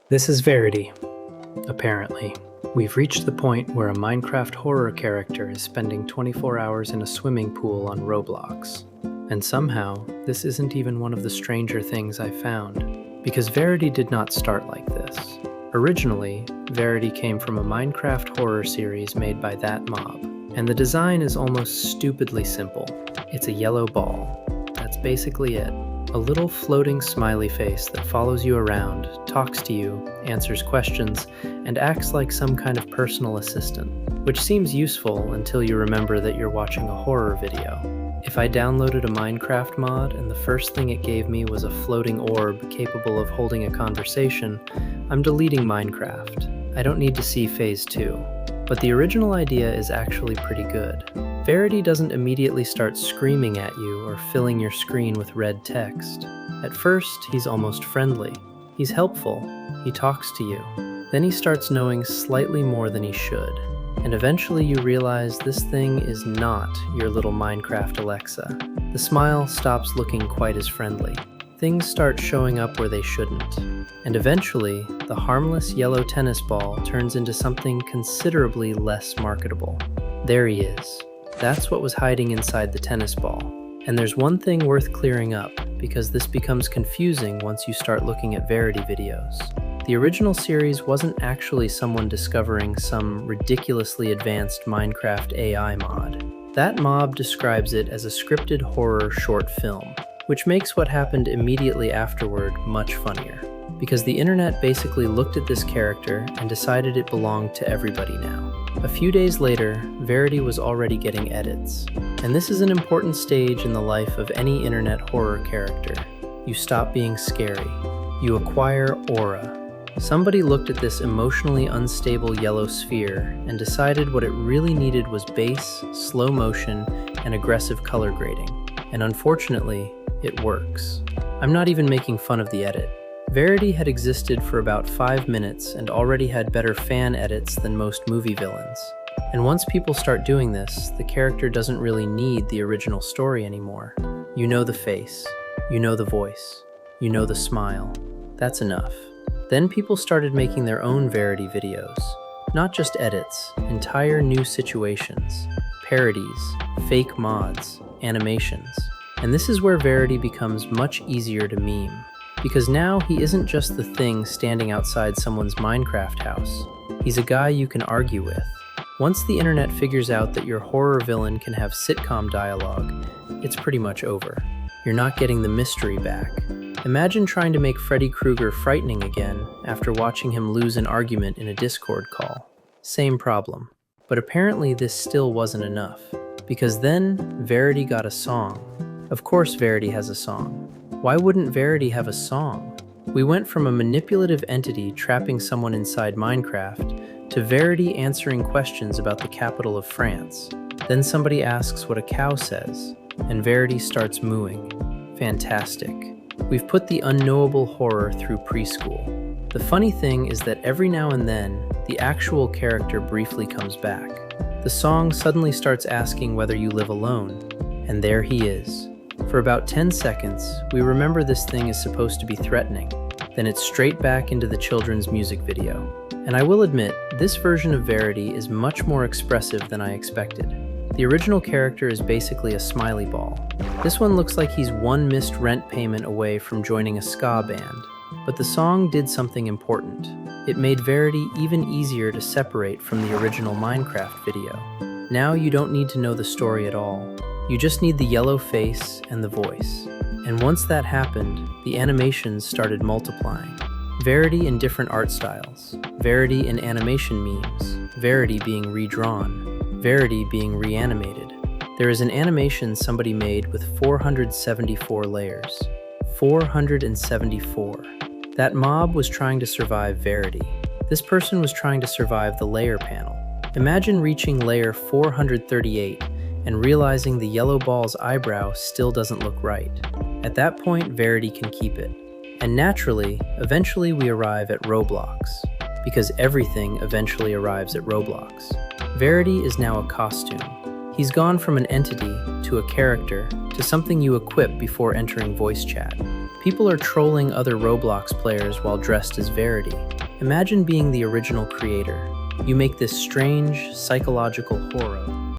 This is Verity. Apparently, we've reached the point where a Minecraft horror character is spending 24 hours in a swimming pool on Roblox. And somehow, this isn't even one of the stranger things I found, because Verity did not start like this. Originally, Verity came from a Minecraft horror series made by ThatMob, and the design is almost stupidly simple. It's a yellow ball. That's basically it. A little floating smiley face that follows you around, talks to you, answers questions, and acts like some kind of personal assistant, which seems useful until you remember that you're watching a horror video. If I downloaded a Minecraft mod and the first thing it gave me was a floating orb capable of holding a conversation, I'm deleting Minecraft. I don't need to see Phase 2. But the original idea is actually pretty good. Verity doesn't immediately start screaming at you or filling your screen with red text. At first, he's almost friendly. He's helpful. He talks to you. Then he starts knowing slightly more than he should. And eventually you realize this thing is not your little Minecraft Alexa. The smile stops looking quite as friendly. Things start showing up where they shouldn't. And eventually, the harmless yellow tennis ball turns into something considerably less marketable. There he is. That's what was hiding inside the tennis ball. And there's one thing worth clearing up, because this becomes confusing once you start looking at Verity videos. The original series wasn't actually someone discovering some ridiculously advanced Minecraft AI mod. ThatMob describes it as a scripted horror short film, which makes what happened immediately afterward much funnier. Because the internet basically looked at this character and decided it belonged to everybody now. A few days later, Verity was already getting edits. And this is an important stage in the life of any internet horror character. You stop being scary. You acquire aura. Somebody looked at this emotionally unstable yellow sphere and decided what it really needed was bass, slow motion, and aggressive color grading. And unfortunately, it works. I'm not even making fun of the edit. Verity had existed for about 5 minutes and already had better fan edits than most movie villains. And once people start doing this, the character doesn't really need the original story anymore. You know the face, you know the voice, you know the smile. That's enough. Then people started making their own Verity videos. Not just edits, entire new situations, parodies, fake mods, animations. And this is where Verity becomes much easier to meme. Because now he isn't just the thing standing outside someone's Minecraft house. He's a guy you can argue with. Once the internet figures out that your horror villain can have sitcom dialogue, it's pretty much over. You're not getting the mystery back. Imagine trying to make Freddy Krueger frightening again after watching him lose an argument in a Discord call. Same problem. But apparently this still wasn't enough. Because then, Verity got a song. Of course Verity has a song. Why wouldn't Verity have a song? We went from a manipulative entity trapping someone inside Minecraft to Verity answering questions about the capital of France. Then somebody asks what a cow says, and Verity starts mooing. Fantastic. We've put the unknowable horror through preschool. The funny thing is that every now and then, the actual character briefly comes back. The song suddenly starts asking whether you live alone, and there he is. For about 10 seconds, we remember this thing is supposed to be threatening. Then it's straight back into the children's music video. And I will admit, this version of Verity is much more expressive than I expected. The original character is basically a smiley ball. This one looks like he's one missed rent payment away from joining a ska band. But the song did something important. It made Verity even easier to separate from the original Minecraft video. Now you don't need to know the story at all. You just need the yellow face and the voice. And once that happened, the animations started multiplying. Verity in different art styles. Verity in animation memes. Verity being redrawn. Verity being reanimated. There is an animation somebody made with 474 layers. 474. ThatMob was trying to survive Verity. This person was trying to survive the layer panel. Imagine reaching layer 438 and realizing the yellow ball's eyebrow still doesn't look right. At that point, Verity can keep it. And naturally, eventually we arrive at Roblox, because everything eventually arrives at Roblox. Verity is now a costume. He's gone from an entity to a character to something you equip before entering voice chat. People are trolling other Roblox players while dressed as Verity. Imagine being the original creator. You make this strange, psychological horror